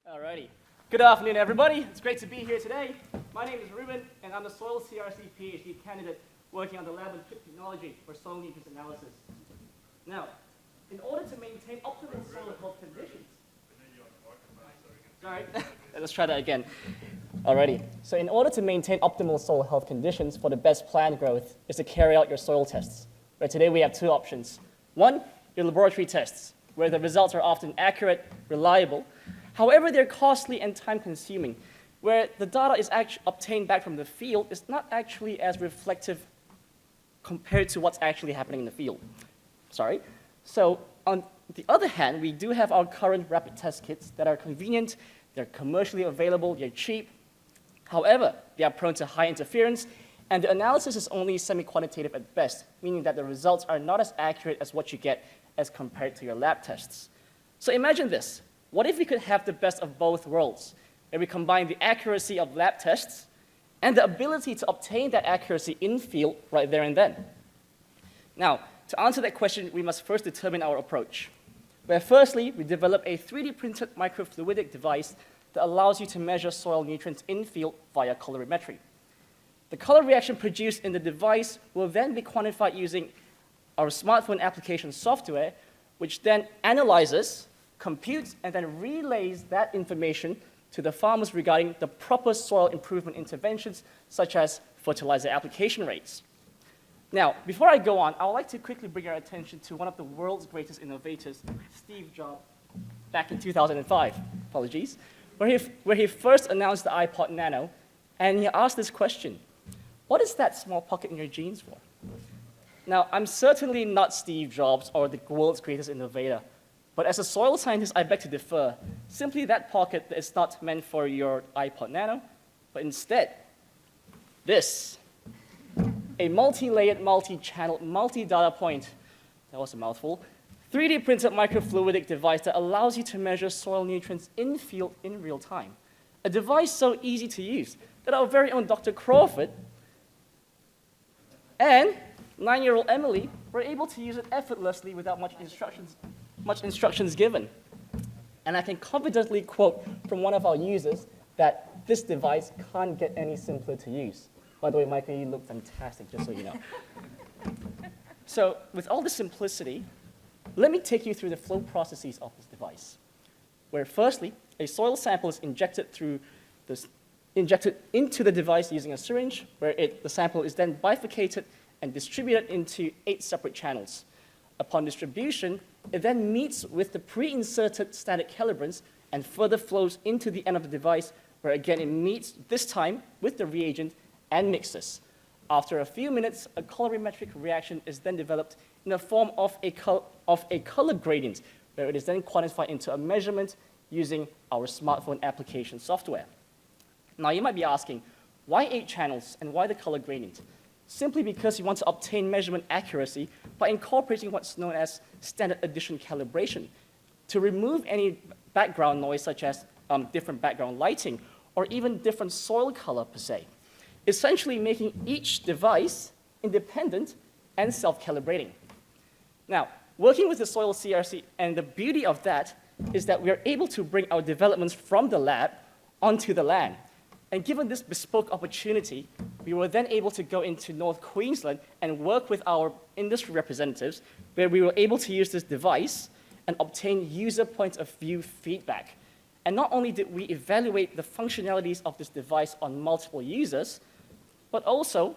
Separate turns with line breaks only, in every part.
Alrighty. Good afternoon, everybody. It's great to be here today. My name is Reuben, and I'm a Soil CRC PhD candidate working on the Lab of Chip Technology for soil nutrients analysis. Now, in order to maintain optimal soil health conditions... Sorry, let's try that again. Alrighty. So in order to maintain optimal soil health conditions for the best plant growth is to carry out your soil tests. Right, today we have two options. One, your laboratory tests, where the results are often accurate, reliable. However, they're costly and time-consuming, where the data is actually obtained back from the field is not actually as reflective compared to what's actually happening in the field. Sorry. So on the other hand, we do have our current rapid test kits that are convenient, they're commercially available, they're cheap. However, they are prone to high interference, and the analysis is only semi-quantitative at best, meaning that the results are not as accurate as what you get as compared to your lab tests. So imagine this. What if we could have the best of both worlds, where we combine the accuracy of lab tests and the ability to obtain that accuracy in field right there and then? Now, to answer that question, we must first determine our approach, where firstly, we develop a 3D printed microfluidic device that allows you to measure soil nutrients in field via colorimetry. The color reaction produced in the device will then be quantified using our smartphone application software, which then analyzes, computes, and then relays that information to the farmers regarding the proper soil improvement interventions, such as fertilizer application rates. Now, before I go on, I would like to quickly bring your attention to one of the world's greatest innovators, Steve Jobs, back in 2005, apologies, where he first announced the iPod Nano, and he asked this question: what is that small pocket in your jeans for? Now, I'm certainly not Steve Jobs or the world's greatest innovator, but as a soil scientist, I beg to differ. Simply that pocket is not meant for your iPod Nano, but instead, this. A multi-layered, multi-channel, multi-data point, that was a mouthful, 3D printed microfluidic device that allows you to measure soil nutrients in field in real time. A device so easy to use that our very own Dr. Crawford and 9-year-old Emily were able to use it effortlessly without much instructions given. And I can confidently quote from one of our users that this device can't get any simpler to use. By the way, Michael, you look fantastic, just so you know. So with all this simplicity, let me take you through the flow processes of this device, where firstly, a soil sample is injected into the device using a syringe, where the sample is then bifurcated and distributed into 8 separate channels. Upon distribution, it then meets with the pre-inserted static calibrants and further flows into the end of the device, where again it meets, this time, with the reagent and mixes. After a few minutes, a colorimetric reaction is then developed in the form of a color gradient, where it is then quantified into a measurement using our smartphone application software. Now, you might be asking, why 8 channels and why the color gradient? Simply because you want to obtain measurement accuracy by incorporating what's known as standard addition calibration to remove any background noise, such as different background lighting or even different soil color per se, essentially making each device independent and self-calibrating. Now, working with the soil CRC, and the beauty of that is that we are able to bring our developments from the lab onto the land. And given this bespoke opportunity, we were then able to go into North Queensland and work with our industry representatives, where we were able to use this device and obtain user point of view feedback. And not only did we evaluate the functionalities of this device on multiple users, but also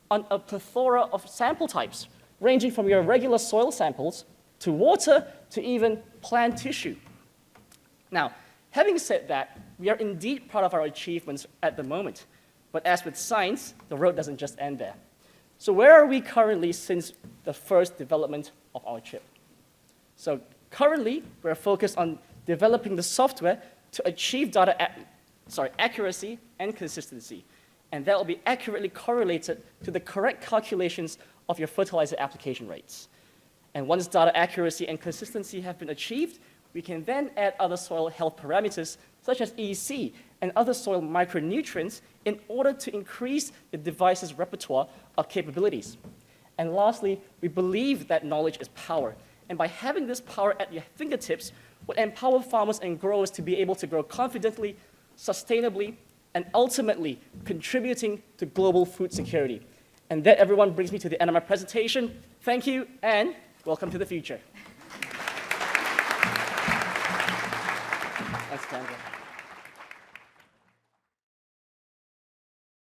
on a plethora of sample types, ranging from your regular soil samples to water to even plant tissue. Now, having said that, we are indeed proud of our achievements at the moment. But as with science, the road doesn't just end there. So where are we currently since the first development of our chip? So currently, we're focused on developing the software to achieve accuracy and consistency. And that will be accurately correlated to the correct calculations of your fertilizer application rates. And once data accuracy and consistency have been achieved, we can then add other soil health parameters, such as EC and other soil micronutrients, in order to increase the device's repertoire of capabilities. And lastly, we believe that knowledge is power. And by having this power at your fingertips, would empower farmers and growers to be able to grow confidently, sustainably, and ultimately contributing to global food security. And that, everyone, brings me to the end of my presentation. Thank you, and welcome to the future.